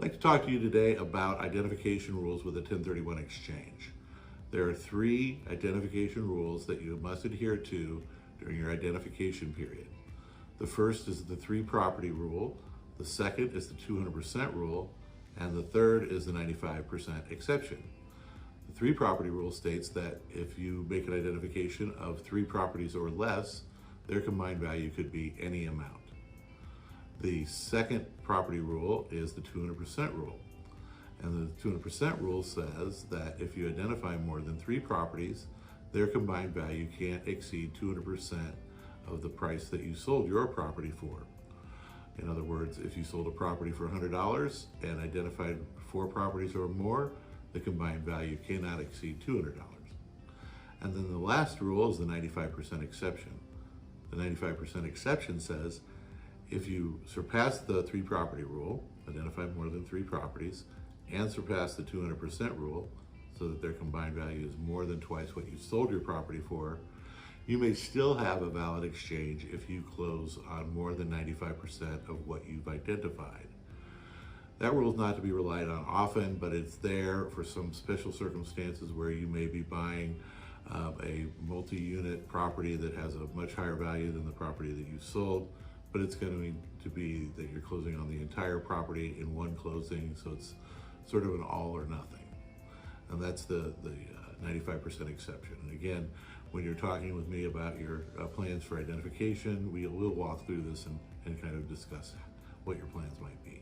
I'd like to talk to you today about identification rules with a 1031 exchange. There are three identification rules that you must adhere to during your identification period. The first is the three property rule, the second is the 200% rule, and the third is the 95% exception. The three property rule states that if you make an identification of three properties or less, their combined value could be any amount. The second property rule is the 200% rule. And the 200% rule says that if you identify more than three properties, their combined value can't exceed 200% of the price that you sold your property for. In other words, if you sold a property for $100 and identified four properties or more, the combined value cannot exceed $200. And then the last rule is the 95% exception. The 95% exception says if you surpass the three property rule, identify more than three properties, and surpass the 200% rule, so that their combined value is more than twice what you sold your property for, you may still have a valid exchange if you close on more than 95% of what you've identified. That rule is not to be relied on often, but it's there for some special circumstances where you may be buying a multi-unit property that has a much higher value than the property that you sold, but it's going to be that you're closing on the entire property in one closing, so it's sort of an all or nothing. And that's the 95% exception. And again, when you're talking with me about your plans for identification, we'll walk through this and kind of discuss what your plans might be.